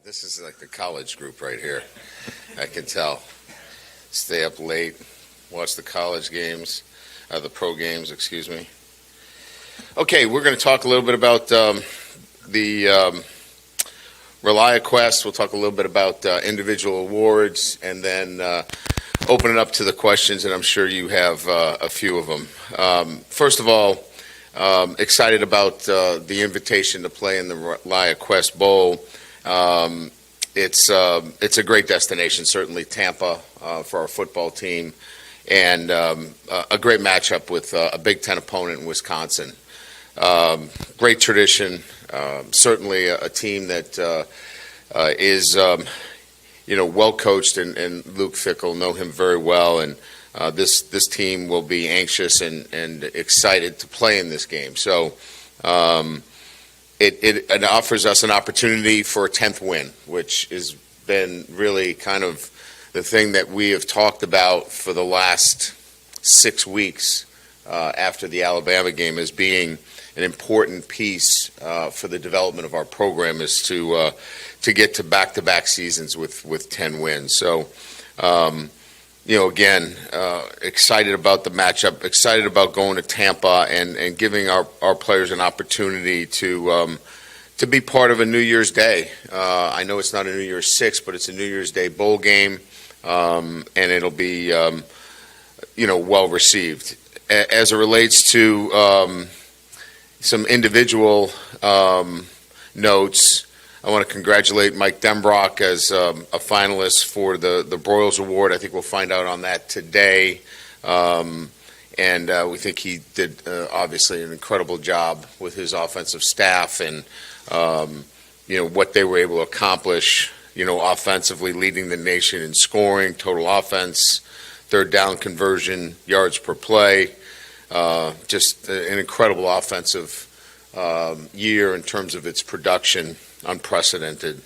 This is like the college group right here. I can tell. Stay up late, watch the college games, the pro games, excuse me. Okay, we're going to talk a little bit about the ReliaQuest. We'll talk a little bit about individual awards, and then open it up to the questions, and I'm sure you have a few of them. First of all, excited about the invitation to play in the ReliaQuest Bowl. It's a great destination, certainly Tampa for our football team, and a great matchup with a Big Ten opponent in Wisconsin. Great tradition, certainly a team that is well coached, and Luke Fickell, know him very well, and this team will be anxious and excited to play in this game. So it offers us an opportunity for a 10th win, which has been really kind of the thing that we have talked about for the last 6 weeks after the Alabama game as being an important piece for the development of our program, is to get to back-to-back seasons with 10 wins. So, again, excited about the matchup, excited about going to Tampa and giving our players an opportunity to be part of a New Year's Day. I know it's not a New Year's Six, but it's a New Year's Day bowl game, and it'll be, well received. As it relates to some individual notes, I want to congratulate Mike Denbrock as a finalist for the Broyles Award. I think we'll find out on that today. And we think he did, obviously, an incredible job with his offensive staff and, what they were able to accomplish, offensively, leading the nation in scoring, total offense, third down conversion, yards per play. Just an incredible offensive year in terms of its production, unprecedented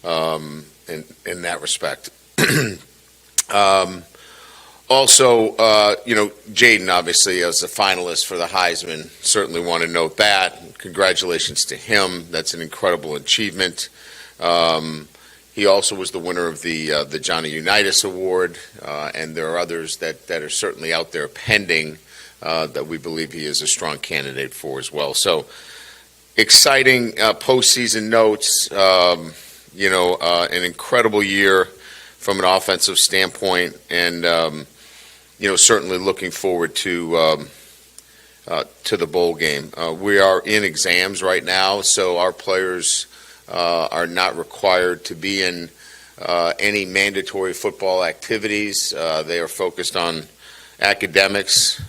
in that respect. Also, Jaden, obviously, as a finalist for the Heisman, certainly want to note that. Congratulations to him. That's an incredible achievement. He also was the winner of the Johnny Unitas Award, and there are others that are certainly out there pending that we believe he is a strong candidate for as well. So, exciting postseason notes, an incredible year from an offensive standpoint, and, certainly looking forward to the bowl game. We are in exams right now, so our players are not required to be in any mandatory football activities. They are focused on academics.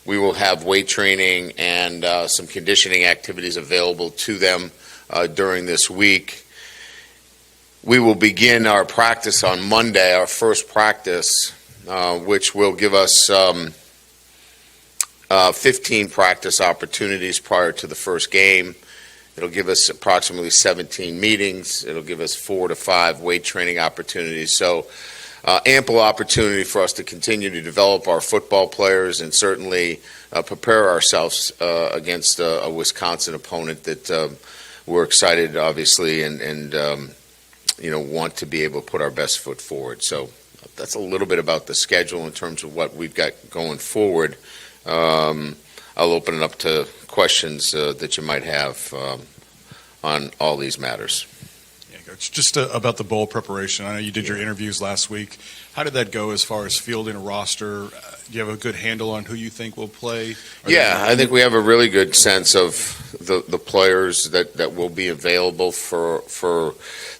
We will have weight training and some conditioning activities available to them during this week. We will begin our practice on Monday, our first practice, which will give us 15 practice opportunities prior to the first game. It'll give us approximately 17 meetings. It'll give us 4 to 5 weight training opportunities. So ample opportunity for us to continue to develop our football players and certainly prepare ourselves against a Wisconsin opponent that we're excited, obviously, and want to be able to put our best foot forward. So that's a little bit about the schedule in terms of what we've got going forward. I'll open it up to questions that you might have on all these matters. Coach, just about the bowl preparation. I know you did your interviews last week. How did that go as far as fielding a roster? Do you have a good handle on who you think will play? I think we have a really good sense of the players that will be available for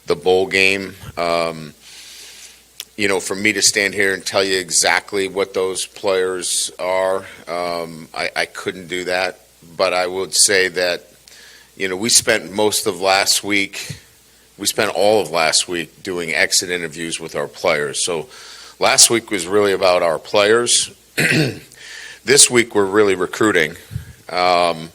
the bowl game. For me to stand here and tell you exactly what those players are, I couldn't do that. But I would say that, we spent all of last week doing exit interviews with our players. So last week was really about our players. This week we're really recruiting. And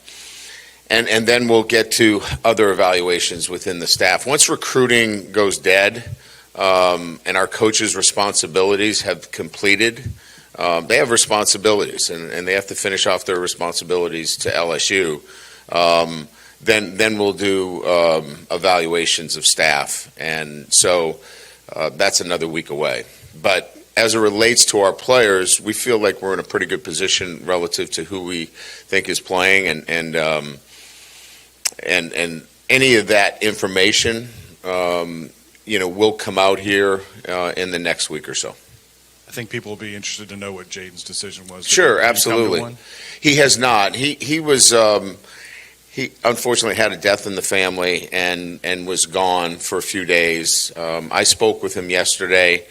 then we'll get to other evaluations within the staff. Once recruiting goes dead and our coaches' responsibilities have completed, they have responsibilities and they have to finish off their responsibilities to LSU. then we'll do evaluations of staff, and so that's another week away. But as it relates to our players, we feel like we're in a pretty good position relative to who we think is playing, and any of that information, will come out here in the next week or so. I think people will be interested to know what Jaden's decision was. Sure, absolutely. He has not. He was. He unfortunately had a death in the family and was gone for a few days. I spoke with him yesterday.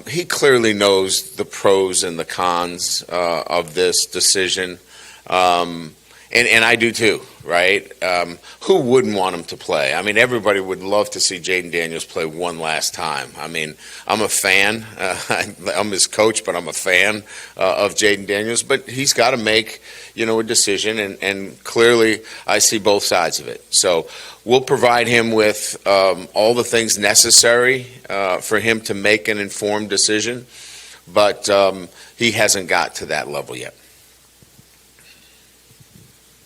He clearly knows the pros and the cons of this decision, and I do too, right? Who wouldn't want him to play? I mean, everybody would love to see Jaden Daniels play one last time. I mean, I'm a fan. I'm his coach, but I'm a fan of Jaden Daniels. But he's got to make, a decision, and clearly I see both sides of it. So we'll provide him with all the things necessary for him to make an informed decision, but he hasn't got to that level yet.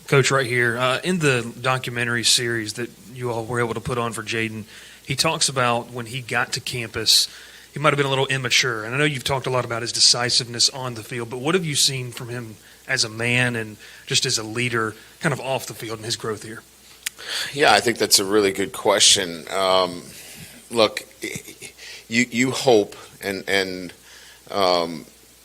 Coach, right here, in the documentary series that you all were able to put on for Jaden, he talks about when he got to campus, he might have been a little immature. And I know you've talked a lot about his decisiveness on the field, but what have you seen from him as a man and just as a leader kind of off the field in his growth here? Yeah, I think that's a really good question. Look, you hope and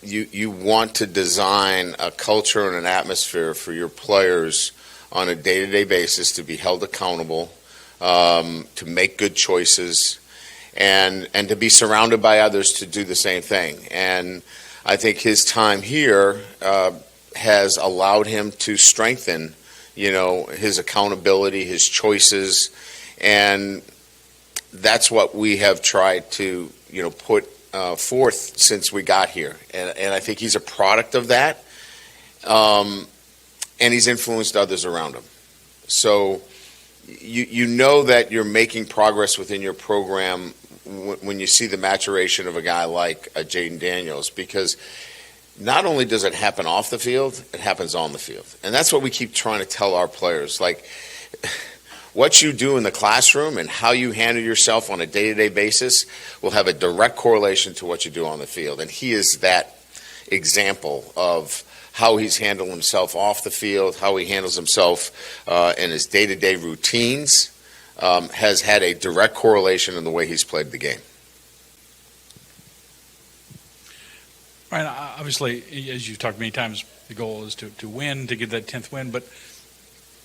you want to design a culture and an atmosphere for your players on a day-to-day basis to be held accountable, to make good choices, and to be surrounded by others to do the same thing. And I think his time here has allowed him to strengthen, his accountability, his choices, and that's what we have tried to, put forth since we got here. And I think he's a product of that, and he's influenced others around him. So you know that you're making progress within your program when you see the maturation of a guy like Jaden Daniels, because not only does it happen off the field, it happens on the field. And that's what we keep trying to tell our players. Like, what you do in the classroom and how you handle yourself on a day-to-day basis will have a direct correlation to what you do on the field. And he is that example of how he's handled himself off the field, how he handles himself in his day-to-day routines, has had a direct correlation in the way he's played the game. Right. Obviously, as you've talked many times, the goal is to win, to get that 10th win. But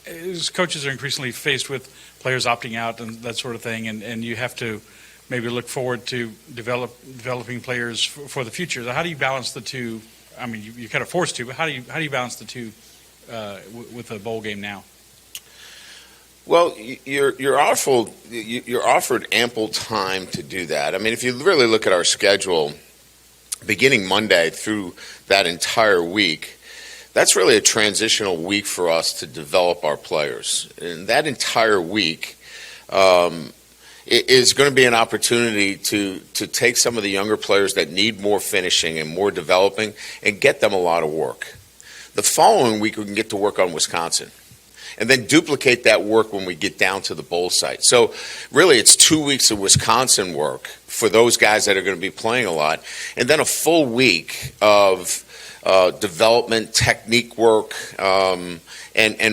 as coaches are increasingly faced with players opting out and that sort of thing, and you have to maybe look forward to developing players for the future. So how do you balance the two? I mean, you're kind of forced to, but how do you balance the two with the bowl game now? Well, you're offered ample time to do that. I mean, if you really look at our schedule, beginning Monday through that entire week, that's really a transitional week for us to develop our players. And that entire week is going to be an opportunity to take some of the younger players that need more finishing and more developing and get them a lot of work. The following week, we can get to work on Wisconsin and then duplicate that work when we get down to the bowl site. So really, it's 2 weeks of Wisconsin work for those guys that are going to be playing a lot, and then a full week of development, technique work, and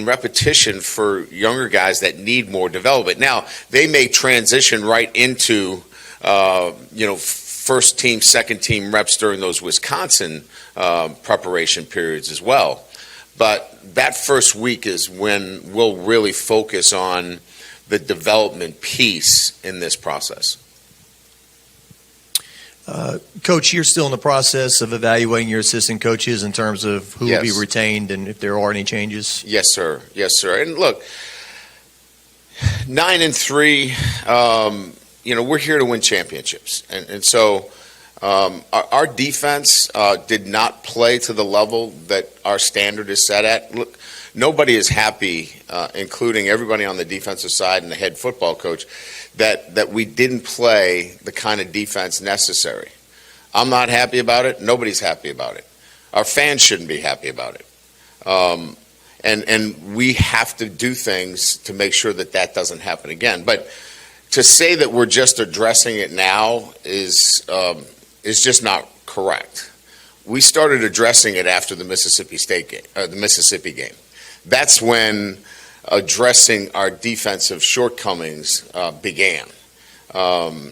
repetition for younger guys that need more development. Now, they may transition right into, first team, second team reps during those Wisconsin preparation periods as well. But that first week is when we'll really focus on the development piece in this process. Coach, you're still in the process of evaluating your assistant coaches in terms of who will be retained and if there are any changes? Yes, sir. Yes, sir. And look, 9-3, we're here to win championships. And so our defense did not play to the level that our standard is set at. Look, nobody is happy, including everybody on the defensive side and the head football coach, that we didn't play the kind of defense necessary. I'm not happy about it. Nobody's happy about it. Our fans shouldn't be happy about it. And we have to do things to make sure that that doesn't happen again. But to say that we're just addressing it now is just not correct. We started addressing it after the Mississippi State game, the Mississippi game. That's when addressing our defensive shortcomings began. And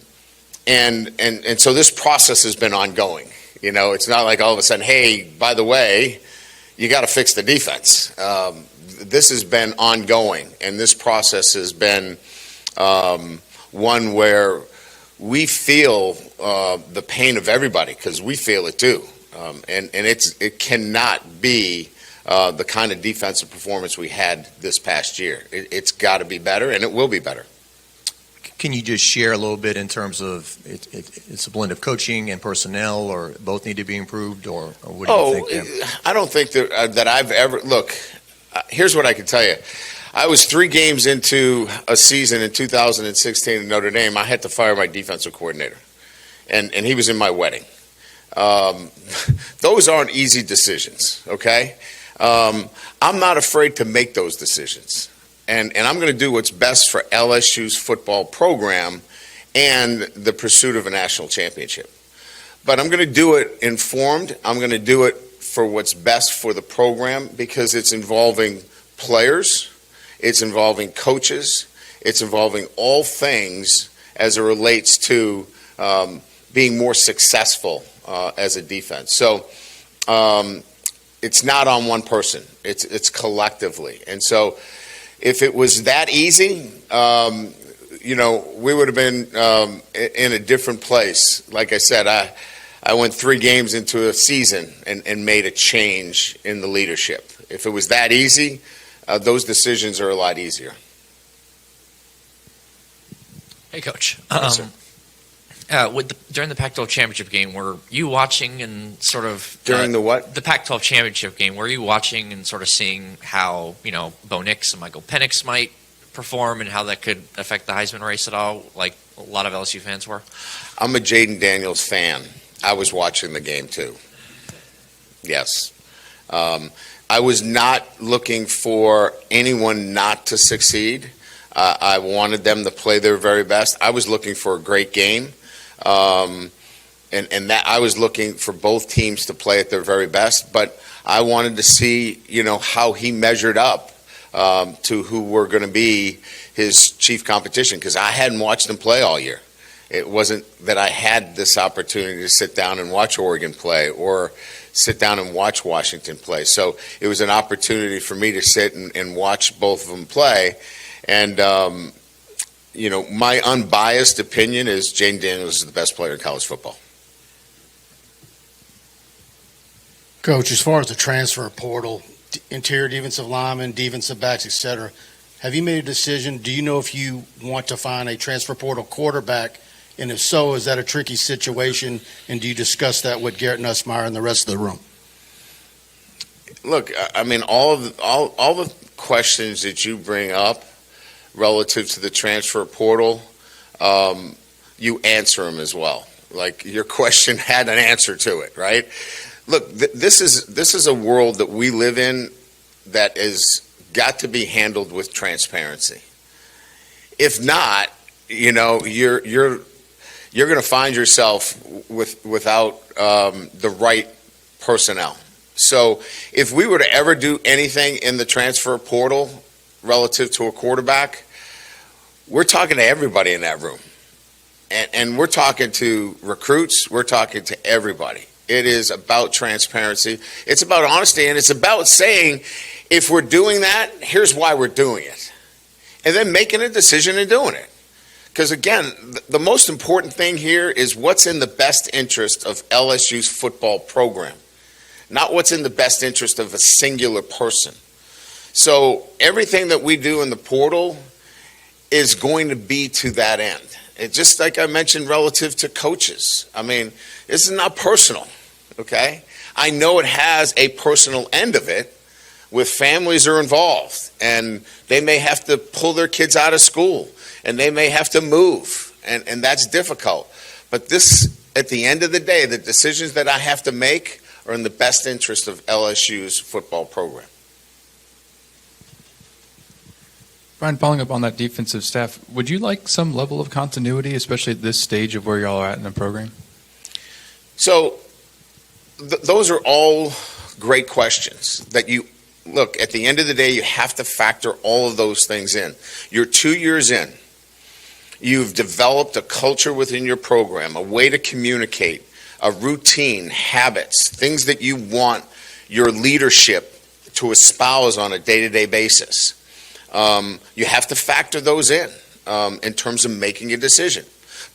so this process has been ongoing. You know, it's not like all of a sudden, hey, by the way, you got to fix the defense. This has been ongoing, and this process has been one where we feel the pain of everybody, because we feel it too. And it cannot be the kind of defensive performance we had this past year. It's got to be better, and it will be better. Can you just share a little bit in terms of it's a blend of coaching and personnel, or both need to be improved, or what do you think? I don't think that I've ever – look, here's what I can tell you. I was 3 games into a season in 2016 in Notre Dame. I had to fire my defensive coordinator, and he was in my wedding. Those aren't easy decisions, okay? I'm not afraid to make those decisions. And I'm going to do what's best for LSU's football program and the pursuit of a national championship. But I'm going to do it informed. I'm going to do it for what's best for the program, because it's involving players, it's involving coaches, it's involving all things as it relates to being more successful as a defense. So it's not on one person. It's collectively. And so if it was that easy, we would have been in a different place. Like I said, I went 3 games into a season and made a change in the leadership. If it was that easy, those decisions are a lot easier. Hey, Coach. Yes, sir. During the Pac-12 championship game, were you watching and sort of During the what? The Pac-12 championship game, were you watching and sort of seeing how Bo Nix and Michael Penix might perform and how that could affect the Heisman race at all, like a lot of LSU fans were? I'm a Jaden Daniels fan. I was watching the game too. Yes. I was not looking for anyone not to succeed. I wanted them to play their very best. I was looking for a great game. And that I was looking for both teams to play at their very best, but I wanted to see, how he measured up to who were going to be his chief competition, because I hadn't watched him play all year. It wasn't that I had this opportunity to sit down and watch Oregon play or sit down and watch Washington play. So it was an opportunity for me to sit and watch both of them play. And my unbiased opinion is Jaden Daniels is the best player in college football. Coach, as far as the transfer portal, interior defensive linemen, defensive backs, etc., have you made a decision? Do you know if you want to find a transfer portal quarterback? And if so, is that a tricky situation? And do you discuss that with Garrett Nussmeier and the rest of the room? Look, I mean, all the questions that you bring up relative to the transfer portal, you answer them as well. Like, your question had an answer to it, right? Look, this is a world that we live in that has got to be handled with transparency. If not, you're going to find yourself without the right personnel. So if we were to ever do anything in the transfer portal relative to a quarterback, we're talking to everybody in that room. And we're talking to recruits. We're talking to everybody. It is about transparency. It's about honesty. And it's about saying, if we're doing that, here's why we're doing it. And then making a decision and doing it. Because, again, the most important thing here is what's in the best interest of LSU's football program, not what's in the best interest of a singular person. So everything that we do in the portal is going to be to that end. It's just like I mentioned relative to coaches. I mean, this is not personal, okay? I know it has a personal end of it with families are involved, and they may have to pull their kids out of school, and they may have to move, and that's difficult. But this, at the end of the day, the decisions that I have to make are in the best interest of LSU's football program. Brian, following up on that defensive staff, would you like some level of continuity, especially at this stage of where y'all are at in the program? So those are all great questions that you look at the end of the day. You have to factor all of those things in. You're 2 years in. You've developed a culture within your program, a way to communicate, a routine, habits, things that you want your leadership to espouse on a day-to-day basis. You have to factor those in terms of making a decision.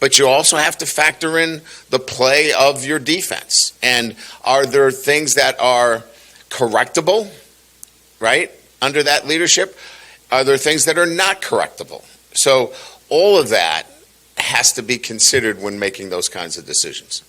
But you also have to factor in the play of your defense. And are there things that are correctable, right, under that leadership? Are there things that are not correctable? So all of that has to be considered when making those kinds of decisions.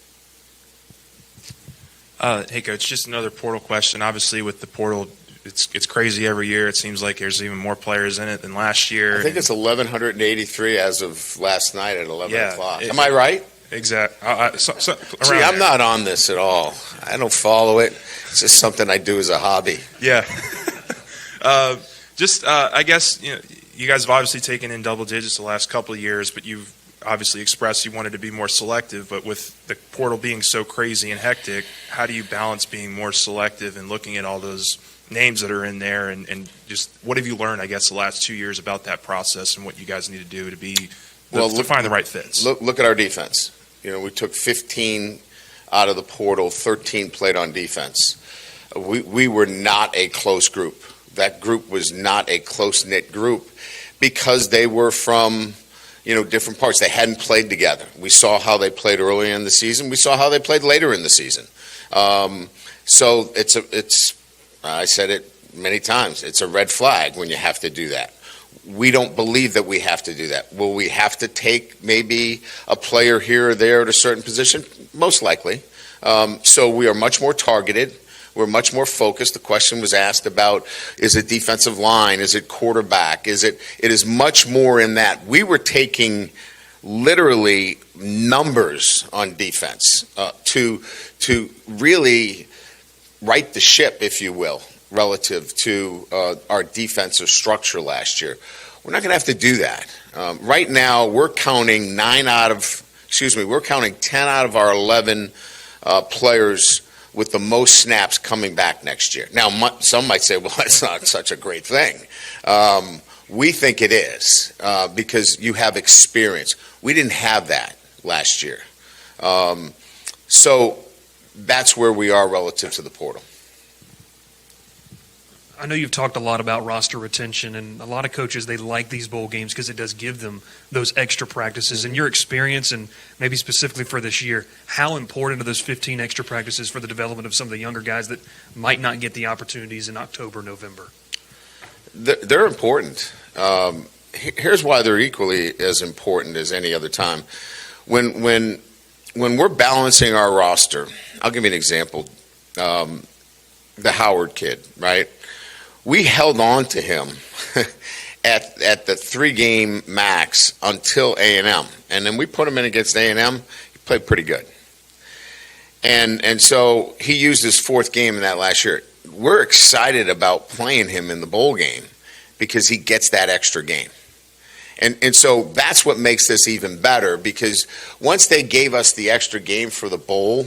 Hey, Coach, just another portal question. Obviously, with the portal, it's crazy every year. It seems like there's even more players in it than last year. I think it's 1,183 as of last night at 11 Yeah, o'clock. Am I right? Exactly. See, I'm not on this at all. I don't follow it. It's just something I do as a hobby. Yeah. I guess, you guys have obviously taken in double digits the last couple of years, but you've obviously expressed you wanted to be more selective. But with the portal being so crazy and hectic, how do you balance being more selective and looking at all those names that are in there, and just what have you learned, I guess, the last 2 years about that process and what you guys need to do to find the right fits? Look at our defense. We took 15 out of the portal, 13 played on defense. We were not a close group. That group was not a close-knit group because they were from different parts. They hadn't played together. We saw how they played early in the season. We saw how they played later in the season. So it's I said it many times. It's a red flag when you have to do that. We don't believe that we have to do that. Will we have to take maybe a player here or there at a certain position? Most likely. So we are much more targeted. We're much more focused. The question was asked about, is it defensive line? Is it quarterback? It is much more in that. We were taking literally numbers on defense to really right the ship, if you will, relative to our defensive structure last year. We're not going to have to do that. Right now, we're counting 10 out of our 11 players with the most snaps coming back next year. Now, some might say, well, that's not such a great thing. We think it is because you have experience. We didn't have that last year. So that's where we are relative to the portal. I know you've talked a lot about roster retention, and a lot of coaches, they like these bowl games because it does give them those extra practices. In your experience, and maybe specifically for this year, how important are those 15 extra practices for the development of some of the younger guys that might not get the opportunities in October, November? They're important. Here's why they're equally as important as any other time. When we're balancing our roster, I'll give you an example. The Howard kid, right? We held on to him at the 3-game max until A&M, and then we put him in against A&M. He played pretty good, and so he used his 4th game in that last year. We're excited about playing him in the bowl game because he gets that extra game, and so that's what makes this even better, because once they gave us the extra game for the bowl,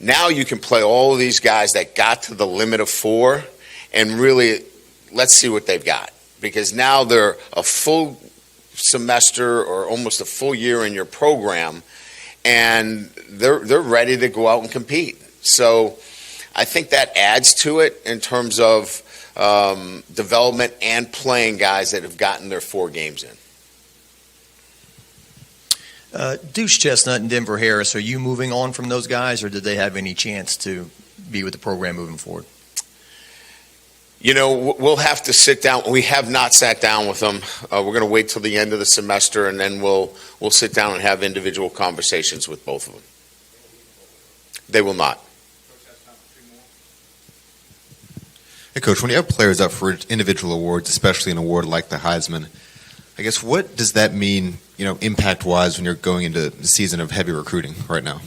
now you can play all of these guys that got to the limit of 4 and really let's see what they've got, because now they're a full semester or almost a full year in your program, and they're ready to go out and compete. So I think that adds to it in terms of development and playing guys that have gotten their 4 games in. Deuce Chestnut and Denver Harris, are you moving on from those guys, or did they have any chance to be with the program moving forward? We'll have to sit down. We have not sat down with them. We're going to wait till the end of the semester, and then we'll sit down and have individual conversations with both of them. They will not. Hey, Coach, when you have players up for individual awards, especially an award like the Heisman, I guess what does that mean, impact-wise when you're going into the season of heavy recruiting right now?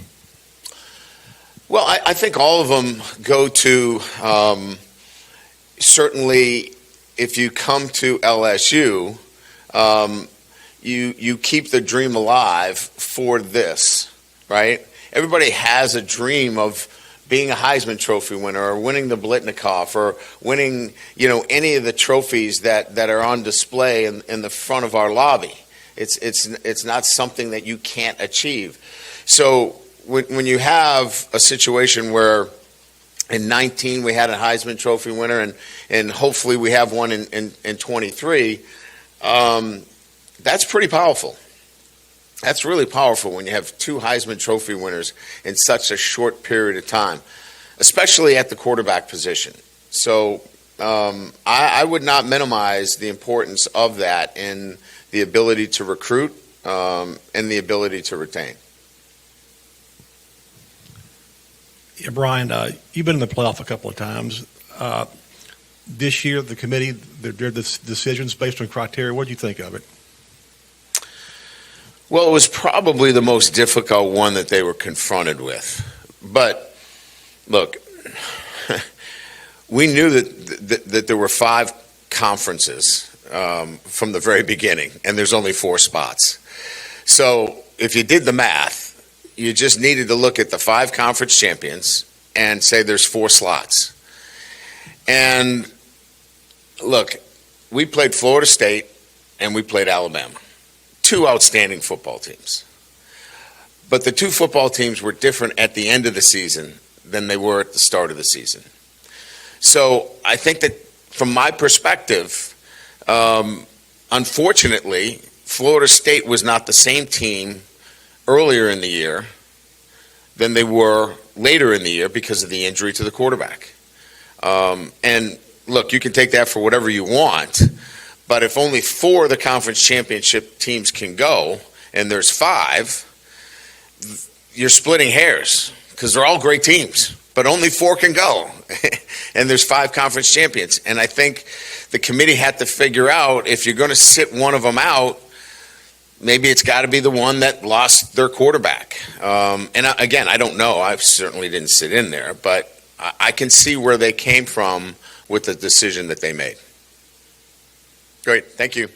Well, I think all of them go to certainly if you come to LSU, you keep the dream alive for this, right? Everybody has a dream of being a Heisman Trophy winner or winning the Blitnikoff or winning, any of the trophies that are on display in the front of our lobby. It's not something that you can't achieve. So when you have a situation where in 19 we had a Heisman Trophy winner and hopefully we have one in 23, that's pretty powerful. That's really powerful when you have two Heisman Trophy winners in such a short period of time, especially at the quarterback position. So I would not minimize the importance of that in the ability to recruit and the ability to retain. Yeah, Brian, you've been in the playoff a couple of times. This year, the committee, their decisions based on criteria, what do you think of it? Well, it was probably the most difficult one that they were confronted with. But, look, we knew that there were 5 conferences from the very beginning, and there's only 4 spots. So if you did the math, you just needed to look at the 5 conference champions and say there's 4 slots. And, look, we played Florida State and we played Alabama. 2 outstanding football teams. But the 2 football teams were different at the end of the season than they were at the start of the season. So I think that from my perspective, unfortunately, Florida State was not the same team earlier in the year than they were later in the year because of the injury to the quarterback. And look, you can take that for whatever you want, but if only 4 of the conference championship teams can go, and there's 5, you're splitting hairs because they're all great teams, but only 4 can go, and there's 5 conference champions. And I think the committee had to figure out if you're going to sit one of them out, maybe it's got to be the one that lost their quarterback. And again, I don't know. I certainly didn't sit in there, but I can see where they came from with the decision that they made. Great. Thank you.